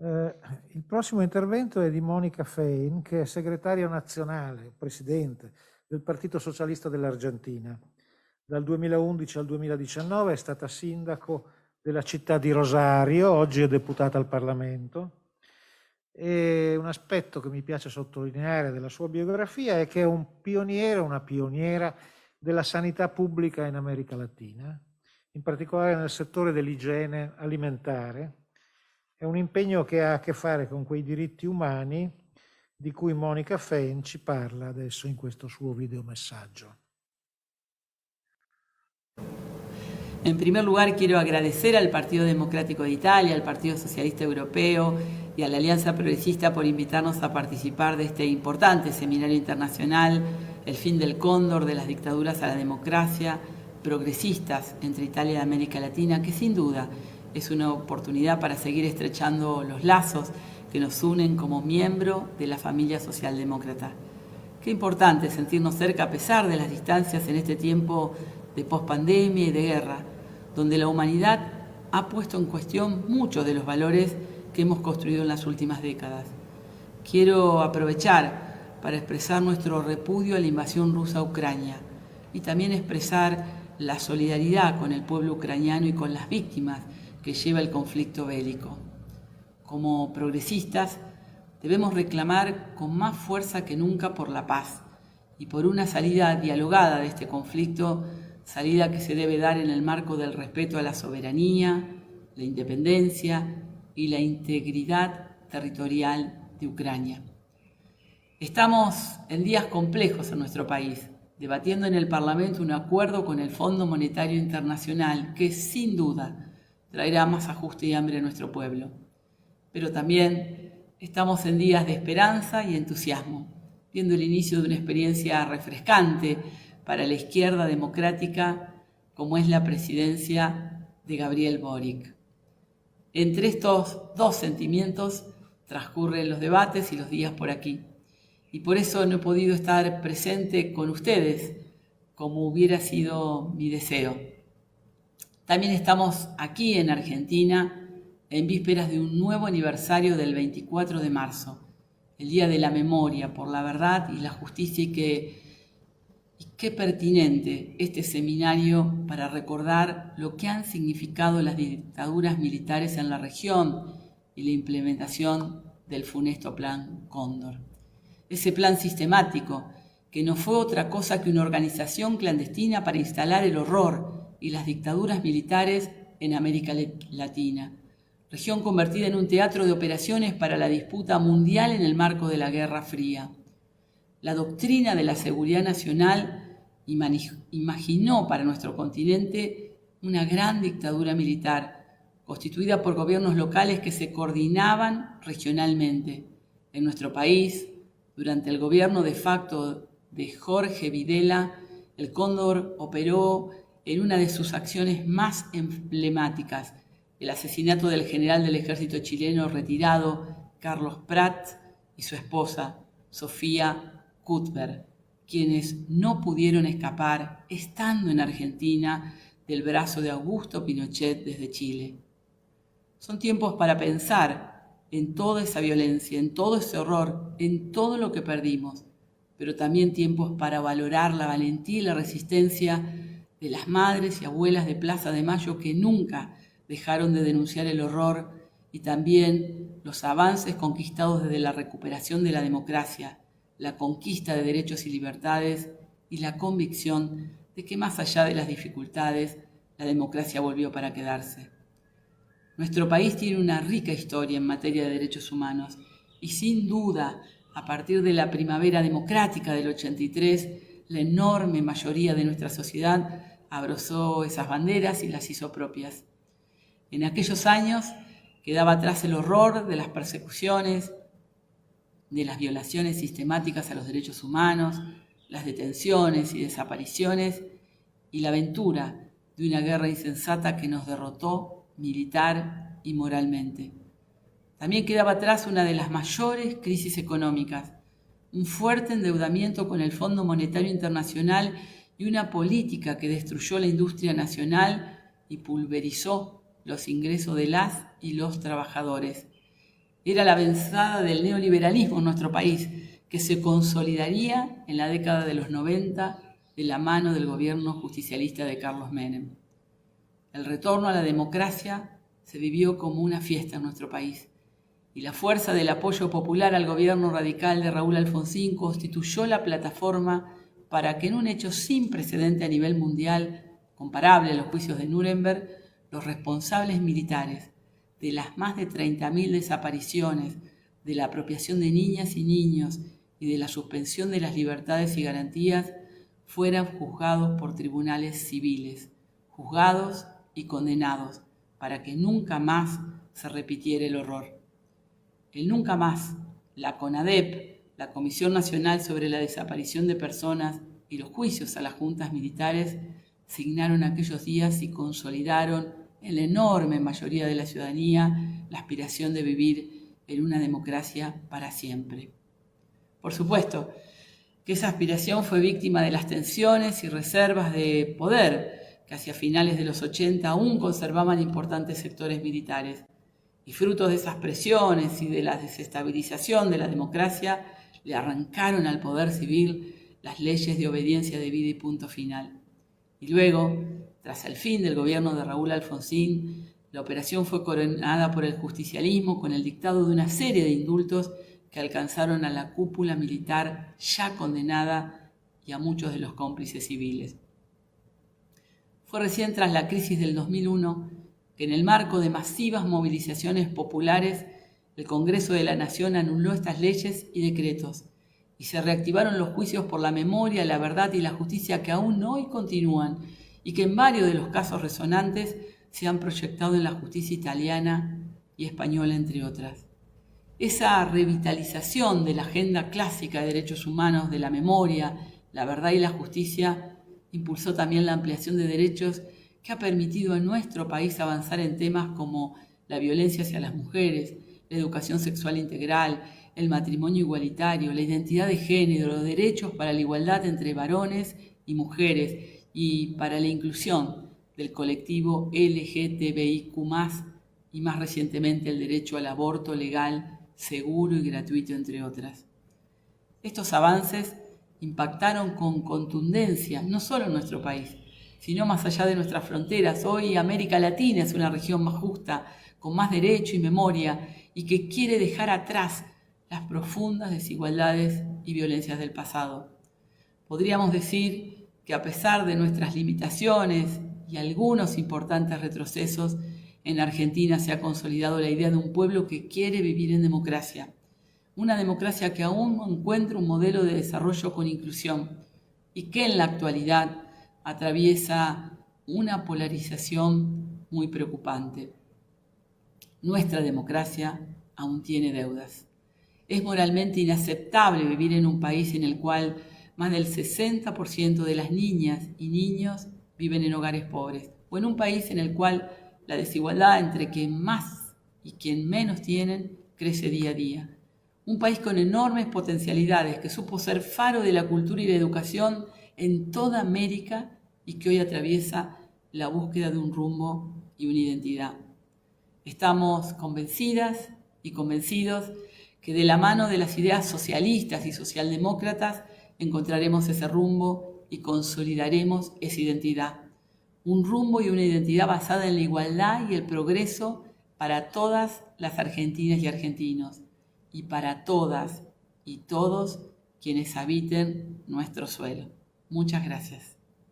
Il prossimo intervento è di Monica Fein, che è segretaria nazionale, presidente del Partito Socialista dell'Argentina. Dal 2011 al 2019 è stata sindaco della città di Rosario, oggi è deputata al Parlamento. E un aspetto che mi piace sottolineare della sua biografia è che è un pioniere, una pioniera della sanità pubblica in America Latina, in particolare nel settore dell'igiene alimentare. È un impegno che ha a che fare con quei diritti umani di cui Monica Fein ci parla adesso in questo suo videomessaggio. En primer lugar, quiero agradecer al Partido Democrático de Italia, al Partido Socialista Europeo y a la Alianza Progresista por invitarnos a participar de este importante seminario internacional, El fin del cóndor, de las dictaduras a la democracia, progresistas entre Italia y América Latina, que sin duda es una oportunidad para seguir estrechando los lazos que nos unen como miembro de la familia socialdemócrata. Qué importante sentirnos cerca a pesar de las distancias en este tiempo de pospandemia y de guerra, donde la humanidad ha puesto en cuestión muchos de los valores que hemos construido en las últimas décadas. Quiero aprovechar para expresar nuestro repudio a la invasión rusa a Ucrania y también expresar la solidaridad con el pueblo ucraniano y con las víctimas que lleva el conflicto bélico. Como progresistas, debemos reclamar con más fuerza que nunca por la paz y por una salida dialogada de este conflicto, salida que se debe dar en el marco del respeto a la soberanía, la independencia y la integridad territorial de Ucrania. Estamos en días complejos en nuestro país, debatiendo en el Parlamento un acuerdo con el Fondo Monetario Internacional que sin duda traerá más ajuste y hambre a nuestro pueblo. Pero también estamos en días de esperanza y entusiasmo, viendo el inicio de una experiencia refrescante para la izquierda democrática como es la presidencia de Gabriel Boric. Entre estos dos sentimientos transcurren los debates y los días por aquí. Y por eso no he podido estar presente con ustedes como hubiera sido mi deseo. También estamos aquí en Argentina en vísperas de un nuevo aniversario del 24 de marzo, el Día de la Memoria por la Verdad y la Justicia, y qué pertinente este seminario para recordar lo que han significado las dictaduras militares en la región y la implementación del funesto Plan Cóndor. Ese plan sistemático que no fue otra cosa que una organización clandestina para instalar el horror y las dictaduras militares en América Latina, región convertida en un teatro de operaciones para la disputa mundial en el marco de la Guerra Fría. La doctrina de la seguridad nacional imaginó para nuestro continente una gran dictadura militar, constituida por gobiernos locales que se coordinaban regionalmente. En nuestro país, durante el gobierno de facto de Jorge Videla, el Cóndor operó en una de sus acciones más emblemáticas, el asesinato del general del ejército chileno retirado, Carlos Prat, y su esposa, Sofía Cuthbert, quienes no pudieron escapar, estando en Argentina, del brazo de Augusto Pinochet desde Chile. Son tiempos para pensar en toda esa violencia, en todo ese horror, en todo lo que perdimos, pero también tiempos para valorar la valentía y la resistencia de las madres y abuelas de Plaza de Mayo que nunca dejaron de denunciar el horror, y también los avances conquistados desde la recuperación de la democracia, la conquista de derechos y libertades y la convicción de que más allá de las dificultades, la democracia volvió para quedarse. Nuestro país tiene una rica historia en materia de derechos humanos y sin duda, a partir de la primavera democrática del 83, la enorme mayoría de nuestra sociedad abrazó esas banderas y las hizo propias. En aquellos años quedaba atrás el horror de las persecuciones, de las violaciones sistemáticas a los derechos humanos, las detenciones y desapariciones y la aventura de una guerra insensata que nos derrotó militar y moralmente. También quedaba atrás una de las mayores crisis económicas, un fuerte endeudamiento con el Fondo Monetario Internacional y una política que destruyó la industria nacional y pulverizó los ingresos de las y los trabajadores. Era la avanzada del neoliberalismo en nuestro país, que se consolidaría en la década de los 90 de la mano del gobierno justicialista de Carlos Menem. El retorno a la democracia se vivió como una fiesta en nuestro país, y la fuerza del apoyo popular al gobierno radical de Raúl Alfonsín constituyó la plataforma para que en un hecho sin precedente a nivel mundial, comparable a los juicios de Nuremberg, los responsables militares de las más de 30.000 desapariciones, de la apropiación de niñas y niños y de la suspensión de las libertades y garantías fueran juzgados por tribunales civiles, juzgados y condenados, para que nunca más se repitiera el horror. El nunca más, la CONADEP, la Comisión Nacional sobre la Desaparición de Personas, y los juicios a las juntas militares signaron aquellos días y consolidaron en la enorme mayoría de la ciudadanía la aspiración de vivir en una democracia para siempre. Por supuesto que esa aspiración fue víctima de las tensiones y reservas de poder que hacia finales de los 80 aún conservaban importantes sectores militares. Y fruto de esas presiones y de la desestabilización de la democracia, le arrancaron al poder civil las leyes de obediencia debida y punto final. Y luego, tras el fin del gobierno de Raúl Alfonsín, la operación fue coronada por el justicialismo con el dictado de una serie de indultos que alcanzaron a la cúpula militar ya condenada y a muchos de los cómplices civiles. Fue recién tras la crisis del 2001 que en el marco de masivas movilizaciones populares el Congreso de la Nación anuló estas leyes y decretos y se reactivaron los juicios por la memoria, la verdad y la justicia que aún hoy continúan y que en varios de los casos resonantes se han proyectado en la justicia italiana y española, entre otras. Esa revitalización de la agenda clásica de derechos humanos, de la memoria, la verdad y la justicia, impulsó también la ampliación de derechos que ha permitido a nuestro país avanzar en temas como la violencia hacia las mujeres, la educación sexual integral, el matrimonio igualitario, la identidad de género, los derechos para la igualdad entre varones y mujeres y para la inclusión del colectivo LGTBIQ+, y más recientemente el derecho al aborto legal, seguro y gratuito, entre otras. Estos avances impactaron con contundencia no solo en nuestro país, sino más allá de nuestras fronteras. Hoy América Latina es una región más justa, con más derecho y memoria, y que quiere dejar atrás las profundas desigualdades y violencias del pasado. Podríamos decir que a pesar de nuestras limitaciones y algunos importantes retrocesos, en Argentina se ha consolidado la idea de un pueblo que quiere vivir en democracia. Una democracia que aún no encuentra un modelo de desarrollo con inclusión y que en la actualidad atraviesa una polarización muy preocupante. Nuestra democracia aún tiene deudas. Es moralmente inaceptable vivir en un país en el cual más del 60% de las niñas y niños viven en hogares pobres, o en un país en el cual la desigualdad entre quien más y quien menos tienen crece día a día. Un país con enormes potencialidades que supo ser faro de la cultura y la educación en toda América y que hoy atraviesa la búsqueda de un rumbo y una identidad. Estamos convencidas y convencidos que de la mano de las ideas socialistas y socialdemócratas encontraremos ese rumbo y consolidaremos esa identidad. Un rumbo y una identidad basada en la igualdad y el progreso para todas las argentinas y argentinos y para todas y todos quienes habiten nuestro suelo. Muchas gracias.